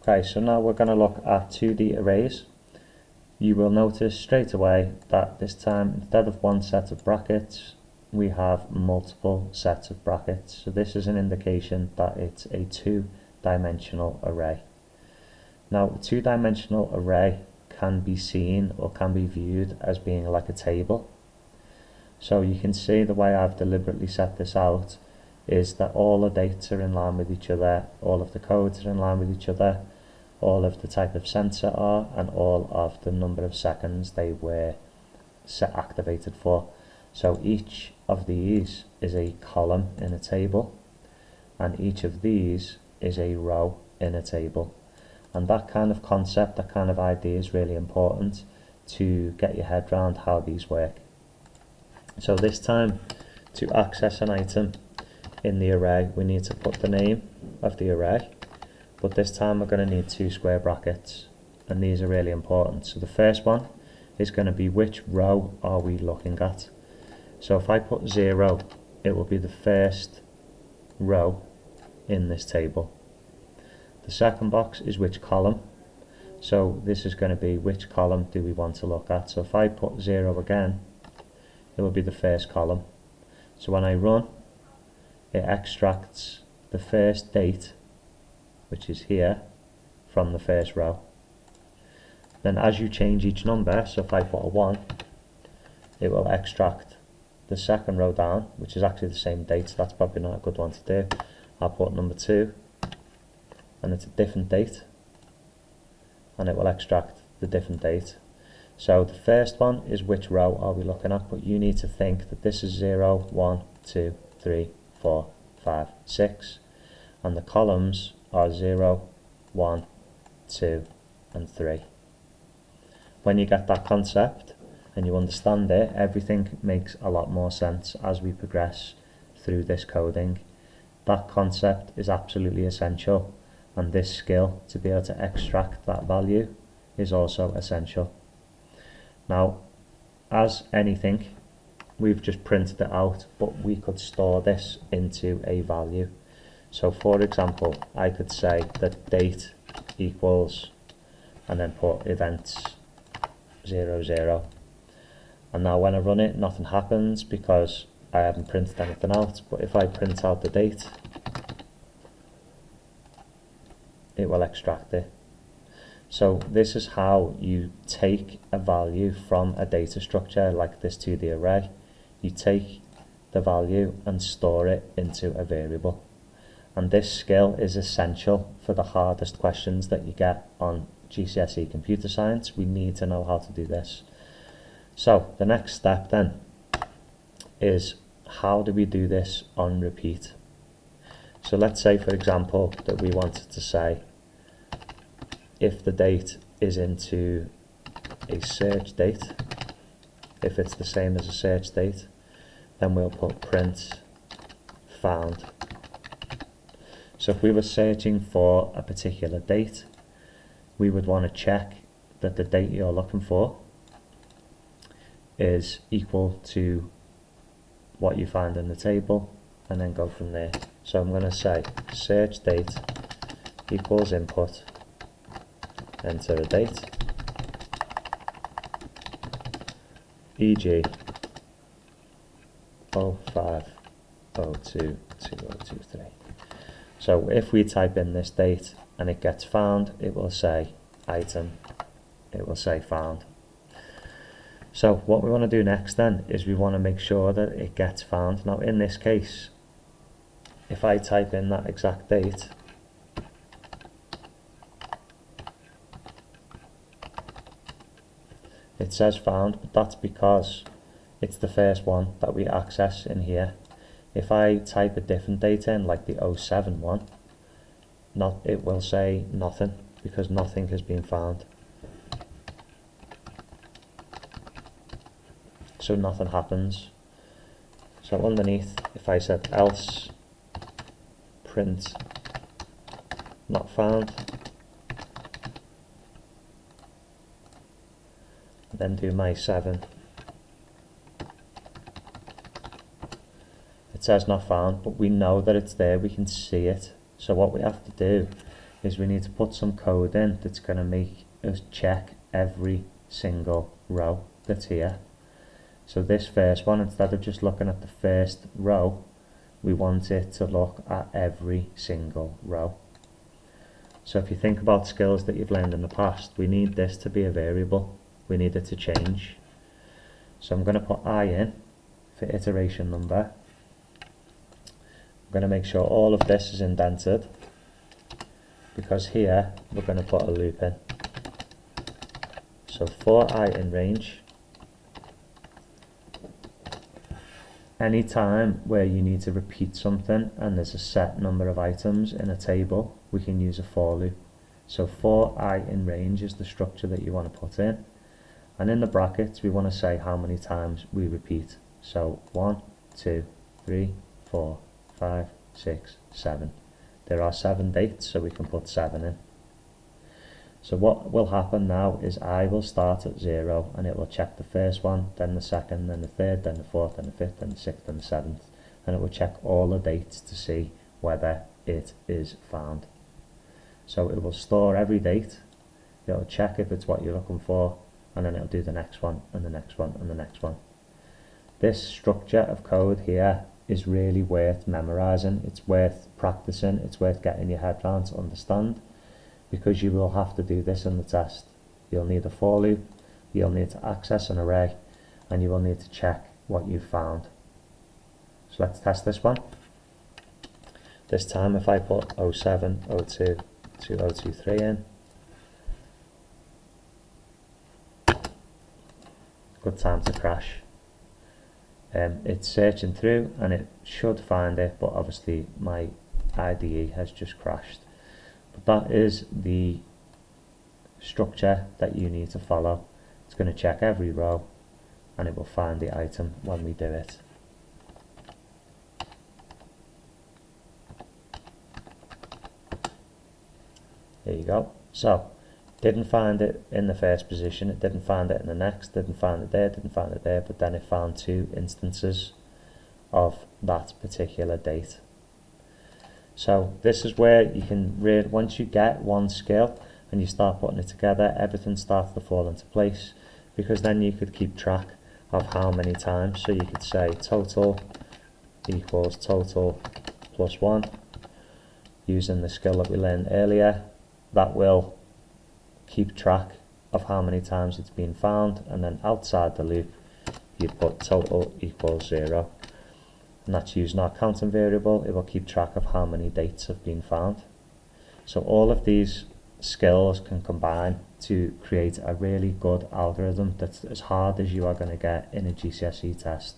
Okay, so now we're going to look at 2D arrays. You will notice straight away that this time, instead of one set of brackets, we have multiple sets of brackets. So this is an indication that it's a two-dimensional array. Now, a two-dimensional array can be seen or can be viewed as being like a table. So you can see the way I've deliberately set this out is that all the dates are in line with each other, all of the codes are in line with each other, all of the type of sensor are, and all of the number of seconds they were activated for. So each of these is a column in a table, and each of these is a row in a table. And that kind of concept, that kind of idea is really important to get your head around how these work. So this time, to access an item in the array, we need to put the name of the array, but this time we're going to need two square brackets, and these are really important. So the first one is going to be which row are we looking at. So if I put 0, it will be the first row in this table. The second box is which column. So this is going to be which column do we want to look at. So if I put 0 again, it will be the first column. So when I run, it extracts the first date, which is here, from the first row. Then as you change each number, so if I put a 1, it will extract the second row down, which is actually the same date, so that's probably not a good one to do. I'll put number 2, and it's a different date, and it will extract the different date. So the first one is which row are we looking at, but you need to think that this is 0, 1, 2, 3, 4, 5, 6, and the columns are 0, 1, 2, and 3. When you get that concept and you understand it, everything makes a lot more sense as we progress through this coding. That concept is absolutely essential, and this skill to be able to extract that value is also essential. Now, as anything, we've just printed it out, but we could store this into a value. So for example, I could say that date equals, and then put events 0, 0. And now when I run it, nothing happens because I haven't printed anything out. But if I print out the date, it will extract it. So this is how you take a value from a data structure like this 2D array. You take the value and store it into a variable. And this skill is essential for the hardest questions that you get on GCSE computer science. We need to know how to do this. So the next step then is, how do we do this on repeat? So let's say, for example, that we wanted to say if the date is into a search date, if it's the same as a search date, then we'll put print found. So if we were searching for a particular date, we would want to check that the date you're looking for is equal to what you find in the table, and then go from there. So I'm going to say search date equals input, enter a date, e.g. 05022023. So if we type in this date and it gets found, it will say item, it will say found. So what we want to do next then is we want to make sure that it gets found. Now in this case, if I type in that exact date, it says found, but that's because it's the first one that we access in here. If I type a different date in, like the 07 one, it will say nothing, because nothing has been found. So nothing happens. So underneath, if I said else print not found, then do my 7, it says not found, but we know that it's there, we can see it. So what we have to do is we need to put some code in that's going to make us check every single row that's here. So this first one, instead of just looking at the first row, we want it to look at every single row. So if you think about skills that you've learned in the past, we need this to be a variable. We need it to change. So I'm going to put I in for iteration number. I'm going to make sure all of this is indented, because here we're going to put a loop in. So for I in range, any time where you need to repeat something and there's a set number of items in a table, we can use a for loop. So for I in range is the structure that you want to put in, and in the brackets we want to say how many times we repeat. So 1, 2, 3, 4, 5, 6, 7. There are 7 dates, so we can put 7 in. So what will happen now is I will start at 0 and it will check the first one, then the second, then the third, then the fourth, then the fifth, then the sixth, then the seventh, and it will check all the dates to see whether it is found. So it will store every date, it will check if it's what you're looking for, and then it'll do the next one and the next one and the next one. This structure of code here is really worth memorizing. It's worth practicing. It's worth getting your head around to understand, because you will have to do this in the test. You'll need a for loop, you'll need to access an array, and you will need to check what you've found. So let's test this one. This time if I put 07, 02, 2023 in, good time to crash. It's searching through and it should find it, but obviously my IDE has just crashed. But that is the structure that you need to follow. It's going to check every row and it will find the item when we do it. There you go. So didn't find it in the first position, it didn't find it in the next, didn't find it there, didn't find it there, but then it found 2 instances of that particular date. So this is where you can really, once you get one skill and you start putting it together, everything starts to fall into place, because then you could keep track of how many times. So you could say total equals total plus 1, using the skill that we learned earlier. That will keep track of how many times it's been found, and then outside the loop you put total equals 0, and that's using our counting variable. It will keep track of how many dates have been found. So all of these skills can combine to create a really good algorithm that's as hard as you are going to get in a GCSE test.